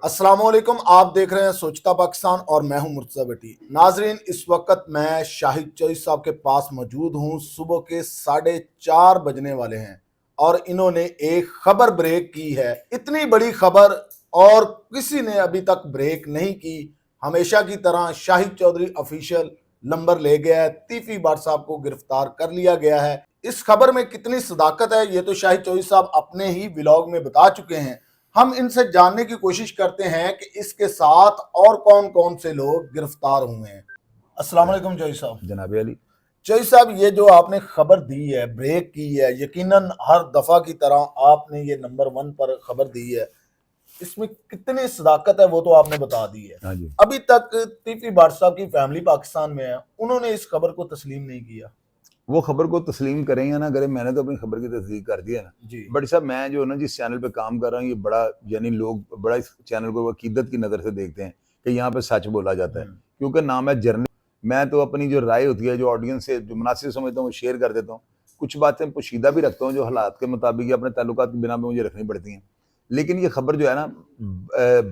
अस्सलाम वालेकुम। आप देख रहे हैं सोचता पाकिस्तान और मैं हूं मुर्तज़ा भट्टी। नाजरीन, इस वक्त मैं शाहिद चौधरी साहब के पास मौजूद हूं। सुबह के 4:30 बजने वाले हैं और इन्होंने एक खबर ब्रेक की है। इतनी बड़ी खबर और किसी ने अभी तक ब्रेक नहीं की। हमेशा की तरह शाहिद चौधरी ऑफिशियल नंबर ले गया है। तीफी बाट साहब को गिरफ्तार कर लिया गया है। इस खबर में कितनी सदाकत है ये तो शाहिद चौधरी साहब अपने ही व्लॉग में बता चुके हैं। हम इनसे जानने की कोशिश करते हैं कि इसके साथ और कौन कौन से लोग गिरफ्तार हुए हैं। अस्सलाम वालेकुम चौधरी साहब। जनाब अली। चौधरी साहब, ये जो आपने खबर दी है, ब्रेक की है, यकीनन हर दफा की तरह आपने ये नंबर 1 पर खबर दी है, इसमें कितनी सदाकत है वो तो आपने बता दी है। हाँ जी। अभी तक तीफी बाट साहब की फैमिली पाकिस्तान में है, उन्होंने इस खबर को तस्लीम नहीं किया। वो खबर को तस्लीम करें या ना करें, मैंने तो अपनी खबर की तस्दीक कर दी है ना जी। बट साहब, मैं जो ना जिस चैनल पे काम कर रहा हूँ, ये बड़ा यानी लोग बड़ा इस चैनल को अकीदत की नज़र से देखते हैं कि यहाँ पे सच बोला जाता है, क्योंकि ना मैं जर्नल, मैं तो अपनी जो राय होती है, जो ऑडियंस से जो मुनासिब समझता हूँ वो शेयर कर देता हूँ। कुछ बातें पोशीदा भी रखता हूँ जो हालात के मुताबिक या अपने ताल्लुकात की बिना पे मुझे रखनी पड़ती हैं। लेकिन ये खबर जो है ना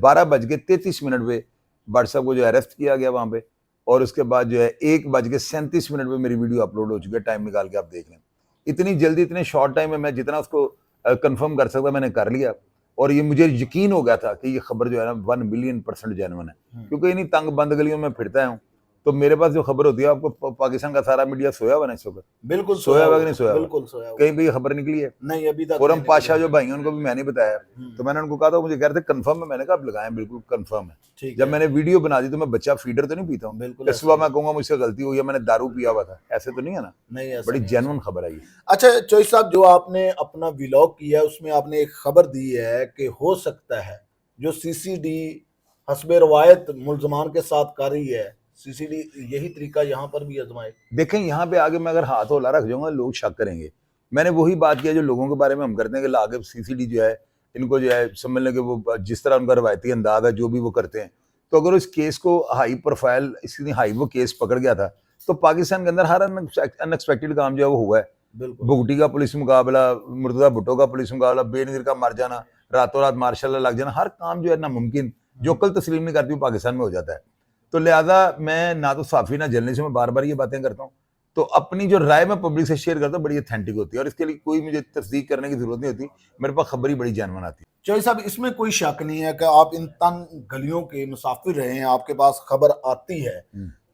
12:33 पे भट्ट साहब को जो अरेस्ट किया गया वहाँ पे, और उसके बाद जो है 1:37 पे मेरी वीडियो अपलोड हो चुकी है। टाइम निकाल के आप देख लें। इतनी जल्दी, इतने शॉर्ट टाइम में मैं जितना उसको कंफर्म कर सकता मैंने कर लिया, और ये मुझे यकीन हो गया था कि ये खबर जो है ना 1 मिलियन% जेन्युइन है, क्योंकि इन्हीं तंग बंद गलियों में फिरता हूँ। तो मेरे पास जो खबर होती है, आपको पाकिस्तान का सारा मीडिया सोया हुआ ना इस वक्त? बिल्कुल सोया हुआ कि नहीं सोया हुआ? बिल्कुल सोया हुआ। कहीं भी ये खबर निकली है? नहीं, अभी तक फोरम नहीं पाशा निकली। जो भाई हैं उनको भी मैंने बताया, तो मैंने उनको कहा था, मुझे कह रहे थे कंफर्म है, मैंने कहा आप लगाएं, बिल्कुल कंफर्म है। ठीक जब है। मैंने वीडियो बना दी तो मैं बच्चा फीडर तो नहीं पीता हूँ, बिल्कुल ऐसा सुबह ही मैं है। कहूंगा मुझसे गलती हुई है, मैंने दारू पिया हुआ था, ऐसे तो नहीं है ना। नहीं, ऐसा बड़ी नहीं है। जेन्युइन खबर है ये। अच्छा चौधरी साहब, जो आपने अपना व्लॉग किया है उसमें आपने एक खबर दी है कि हो सकता है जो सीसीडी हस्बे रवायत मुल्जमान के साथ कर रही है, सीसीडी यही तरीका यहाँ पर भी आजमाए। देखें, यहाँ पे आगे मैं अगर हाथ होला रख जाऊंगा लोग शक करेंगे। मैंने वही बात किया जो लोगों के बारे में हम करते हैं कि आगे सीसीडी जो है, इनको जो है समझ लें कि वो जिस तरह उनका रवायती अंदाज है, जो भी वो करते हैं, तो अगर उस केस को हाई प्रोफाइल, इतनी हाई वो केस पकड़ गया था, तो पाकिस्तान के अंदर हर अनएक्सपेक्टेड काम जो है वो हुआ है। भुगटी का पुलिस मुकाबला, मुर्तजा भुट्टो का पुलिस मुकाबला, बेनजीर का मर जाना, रातों रात मार्शल लग जाना, हर काम जो है नामुमकिन, जो कल तस्लीम नहीं करती पाकिस्तान में हो जाता है। तो लिहाजा मैं ना तो साफी ना जर्नलिस्ट में बार बार ये बातें करता हूँ, तो अपनी जो राय मैं पब्लिक से शेयर करता हूँ बड़ी ऑथेंटिक होती है, और इसके लिए कोई मुझे तस्दीक करने की जरूरत नहीं होती। मेरे पास खबर ही बड़ी जेन्युइन आती है। चौधरी साहब, इसमें कोई शक नहीं है कि आप इन तंग गलियों के मुसाफिर रहे हैं, आपके पास खबर आती है,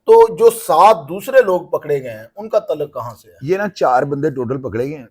तो जो 7 दूसरे लोग पकड़े गए हैं उनका तल्लुक कहाँ से है? ये ना 4 बंदे टोटल पकड़े गए हैं।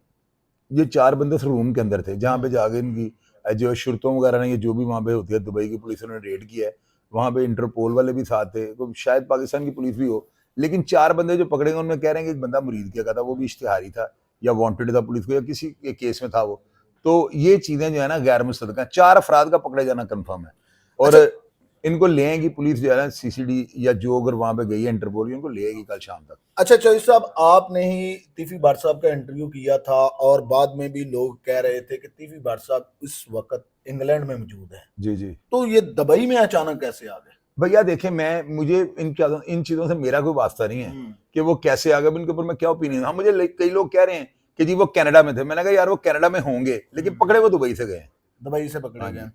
ये 4 बंदे उस रूम के अंदर थे जहाँ पे जाके इनकी जो शुरतों वगैरह ने, ये जो भी वहाँ पे होती है, दुबई की पुलिस ने रेड किया है, वहाँ पे इंटरपोल वाले भी साथ थे, तो शायद पाकिस्तान की पुलिस भी हो। लेकिन 4 बंदे जो पकड़े गए उनमें कह रहे हैं कि एक बंदा मुरीद किया था, वो भी इश्तिहारी था या वांटेड था पुलिस को, या किसी के केस में था वो। तो ये चीजें जो है ना गैर मुस्तदका, 4 अफराद का पकड़े जाना कन्फर्म है। और अच्छा, इनको ले आएगी पुलिस जो है ना, सीसीडी या जो अगर वहां पे गई है इंटरपोल की, उनको ले आएगी कल शाम तक। अच्छा चौधरी साहब, आपने ही तीफी बाट साहब का इंटरव्यू किया था और बाद में भी लोग कह रहे थे कि तीफी बाट साहब इस वक्त इंग्लैंड में मौजूद है, जी जी। तो ये दुबई में अचानक कैसे आ गए? भैया देखें, मुझे इन चीजों से मेरा कोई वास्ता नहीं है कि वो कैसे आ गए, इनके ऊपर मैं क्या ओपिनियन। हाँ, मुझे कई लोग कह रहे हैं कि जी वो कनाडा में थे। मैंने कहा यार वो कनाडा में होंगे, लेकिन पकड़े वो दुबई से गए। दुबई से पकड़े हाँ गए। जी।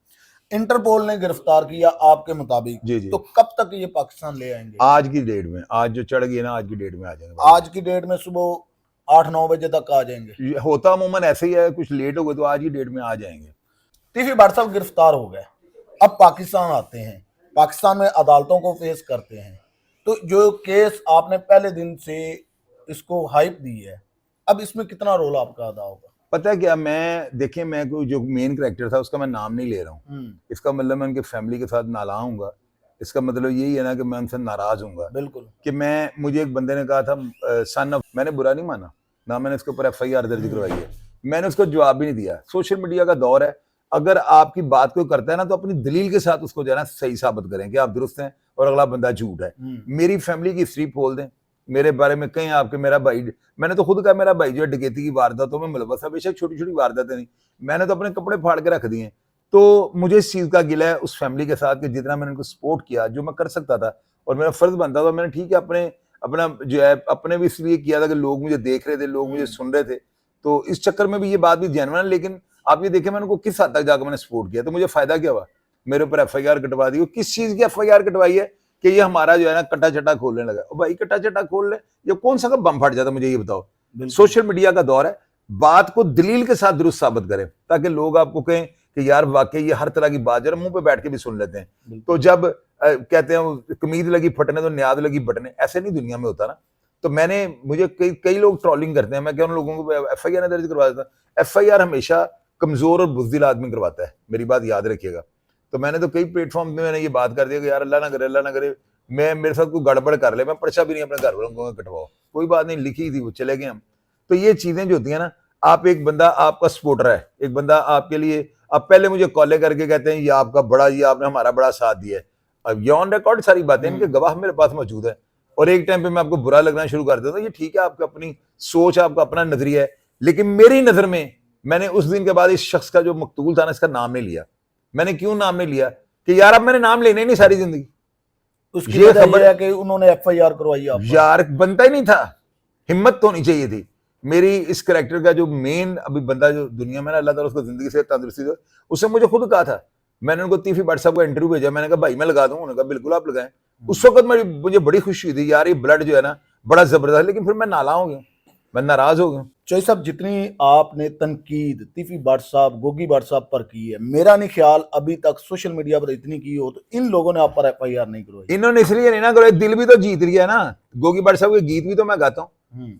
इंटरपोल ने गिरफ्तार किया आपके मुताबिक, जी जी। तो कब तक ये पाकिस्तान ले आएंगे? आज की डेट में, आज जो चढ़ गई ना, आज की डेट में आ जाएंगे। आज की डेट में सुबह 8-9 बजे तक आ जाएंगे। ये होता अमूमन ऐसे ही है, कुछ लेट हो गए तो आज की डेट में आ जाएंगे। तीफी बाट साहब गिरफ्तार हो गए, अब पाकिस्तान आते हैं, पाकिस्तान में अदालतों को फेस करते हैं, तो जो केस आपने पहले दिन से इसको हाइप दी है, अब इसमें कितना रोल आपका अदा होगा? पता है क्या, देखें, मैं कोई जो मेन कैरेक्टर था उसका मैं नाम नहीं ले रहा हूँ। इसका मतलब मैं उनके फैमिली के साथ नाला हूँगा। इसका मतलब यही है ना कि मैं उनसे नाराज हूँगा। बिल्कुल। कि मुझे एक बंदे ने कहा था सन ऑफ, मैंने बुरा नहीं माना ना, मैंने उसके ऊपर FIR दर्ज करवाई है, मैंने उसको जवाब भी नहीं दिया। सोशल मीडिया का दौर है, अगर आपकी बात कोई करता है ना, तो अपनी दलील के साथ उसको जो है ना सही साबित करें कि आप दुरुस्त हैं और अगला बंदा झूठ है। मेरी फैमिली की हिस्ट्री खोल दें, मेरे बारे में कहीं आपके, मेरा भाई, मैंने तो खुद कहा मेरा भाई जो है डकैती की वारदातों में मुलव्वस है, बेशक छोटी छोटी वारदातें नहीं, मैंने तो अपने कपड़े फाड़ के रख दिए। तो मुझे इस चीज का गिला है उस फैमिली के साथ कि जितना मैंने उनको सपोर्ट किया, जो मैं कर सकता था और मेरा फर्ज बनता था, मैंने ठीक है अपना जो है अपने भी इसलिए किया था कि लोग मुझे देख रहे थे, लोग मुझे सुन रहे थे, तो इस चक्कर में भी ये बात भी जेन्युइन है। लेकिन आप ये देखें मैंने उनको किस हद तक जाकर मैंने सपोर्ट किया, तो मुझे फायदा क्या हुआ? मेरे ऊपर FIR कटवा दी। किस चीज की FIR कटवाई है कि ये हमारा जो है ना कट्टा चट्टा खोलने लगा। भाई कट्टा चट्टा खोल ले, ये कौन सा बम फट जाता, मुझे ये बताओ। सोशल मीडिया का दौर है, बात को दलील के साथ दुरुस्त साबित करें ताकि लोग आपको कहें कि यार वाकई ये हर तरह की बात जरा मुंह पे बैठ के भी सुन लेते हैं। तो जब कहते हैं कमीज लगी फटने तो न्याद लगी बटने, ऐसे नहीं दुनिया में होता ना। तो मुझे कई लोग ट्रोलिंग करते हैं, मैं क्या उन लोगों को FIR दर्ज करवा देता। FIR हमेशा कमजोर और बुज़दिल आदमी करवाता है, मेरी बात याद रखिएगा। तो मैंने तो कई प्लेटफॉर्म में मैंने ये बात कर दिया कि यार अल्लाह ना करे मैं मेरे साथ कोई गड़बड़ कर ले, मैं पर्चा भी नहीं अपने घर वालों को कटवाओ, कोई बात नहीं, लिखी थी वो चले गए हम। तो ये चीजें जो होती है ना, आप एक बंदा आपका सपोर्टर है, एक बंदा आपके लिए, अब पहले मुझे कॉलें करके कहते हैं ये आपका बड़ा, ये आपने हमारा बड़ा साथ दिया है। अब ये ऑन रिकॉर्ड सारी बातें, इनके गवाह मेरे पास मौजूद है। और एक टाइम पे मैं आपको बुरा लगना शुरू कर देता हूँ, ये ठीक है आपका अपनी सोच, आपका अपना नजरिया है, लेकिन मेरी नजर में मैंने उस दिन के बाद इस शख्स का जो मकतूल था ना, इसका नाम नहीं लिया। मैंने क्यों नाम नहीं लिया कि यार अब मैंने नाम लेने ही नहीं सारी जिंदगी। उसकी ये खबर है कि उन्होंने FIR करवाई आप यार बनता ही नहीं था, हिम्मत तो होनी चाहिए थी। मेरी इस कैरेक्टर का जो मेन अभी बंदा जो दुनिया में ना, अल्लाह ताला उसको जिंदगी से तंदुरुस्ती दे, उसने मुझे खुद कहा था, मैंने उनको तीफी भट्ट साहब को इंटरव्यू भेजा, मैंने कहा भाई मैं लगा दूं, उन्होंने कहा बिल्कुल आप लगाएं। उस वक्त मुझे बड़ी खुशी हुई थी यार, ये ब्लड जो है ना बड़ा जबरदस्त, लेकिन फिर मैं नाला हो गया, मैं नाराज हो गया। चौधरी साहब, जितनी आपने तनकीद तीफी भट्ट साहब, गोगी भट्ट साहब पर की है, मेरा नहीं ख्याल अभी तक सोशल मीडिया पर इतनी की हो तो इन लोगों ने आप पर FIR नहीं करवाई। इन्होंने इसलिए नहीं ना करवाई, दिल भी तो जीत लिया ना। गोगी भट्ट साहब के गीत भी तो मैं गाता हूँ,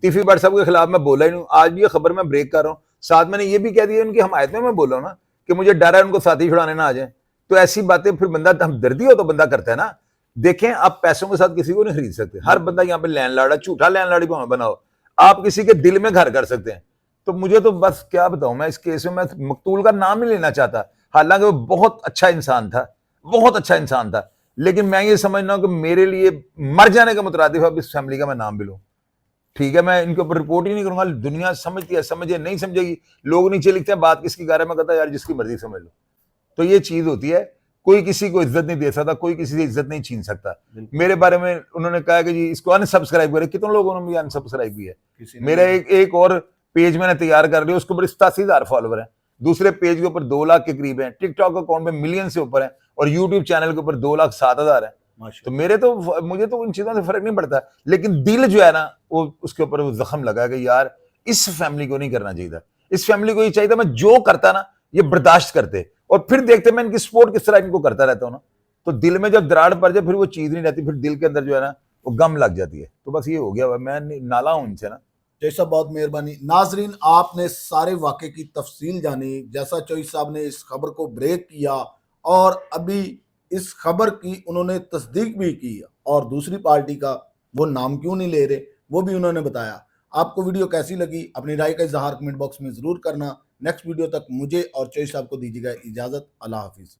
तीफी भट्ट साहब के खिलाफ मैं बोला ही नहीं। आज भी ये खबर मैं ब्रेक कर रहा हूँ, साथ मैंने ये भी कह दिया उनकी हमायत में मैं बोला हूँ ना कि मुझे डर है उनको साथी छुड़ाने ना आ जाए। तो ऐसी बातें फिर बंदा हमदर्दी हो तो बंदा करता है ना। देखें, आप पैसों के साथ किसी को नहीं खरीद सकते, हर बंदा यहाँ पे लैंडलॉर्ड है, झूठा लैंडलॉर्ड ही बनाओ, आप किसी के दिल में घर कर सकते हैं। तो मुझे तो बस क्या बताऊं, मैं इस केस में मैं मकतूल का नाम नहीं लेना चाहता, हालांकि वो बहुत अच्छा इंसान था, बहुत अच्छा इंसान था, लेकिन मैं ये समझना हूं कि मेरे लिए मर जाने का मुतरादिफ अब इस फैमिली का मैं नाम भी लूं। ठीक है, मैं इनके ऊपर रिपोर्ट ही नहीं करूंगा, दुनिया समझती है, समझे नहीं समझेगी, लोग नीचे लिखते हैं बात किसकी कर रहा है, मैं कहता यार जिसकी मर्जी समझ लो। तो ये चीज होती है, कोई किसी को इज्जत नहीं दे सकता, कोई किसी से इज्जत नहीं छीन सकता। मेरे बारे में उन्होंने कहा कि जी इसको अनसब्सक्राइब करे, कितने लोगों ने मुझे अनसब्सक्राइब किया है। मेरा एक और पेज मैंने तैयार कर लिया, उसके ऊपर 87,000 फॉलोवर है, दूसरे पेज के ऊपर 2 लाख के करीब है, टिकटॉक अकाउंट में मिलियन से ऊपर है, और यूट्यूब चैनल के ऊपर 2,07,000 है। तो मुझे तो उन चीजों से फर्क नहीं पड़ता, लेकिन दिल जो है ना वो उसके ऊपर वो जख्म लगा कि यार इस फैमिली को नहीं करना चाहिए था, इस फैमिली को ये चाहिए था मैं जो करता ना ये बर्दाश्त करते, और फिर देखते मैं इनकी सपोर्ट किस तरह इनको करता रहता हूँ ना, तो दिल में जब दरार पड़ जाए फिर वो चीज नहीं रहती, फिर दिल के अंदर जो है ना वो गम लग जाती है। तो बस ये हो गया, मैं नाला हूं इनसे ना। चौधरी साहब बहुत मेहरबानी। नाजरीन, आपने सारे वाक़े की तफसील जानी, जैसा चौधरी साहब ने इस खबर को ब्रेक किया और अभी इस खबर की उन्होंने तस्दीक भी की, और दूसरी पार्टी का वो नाम क्यों नहीं ले रहे वो भी उन्होंने बताया। आपको वीडियो कैसी लगी, अपनी राय का इजहार कमेंट बॉक्स में ज़रूर करना। नेक्स्ट वीडियो तक मुझे और चौधरी साहब को दीजिएगा इजाज़त। अल्लाह हाफिज़।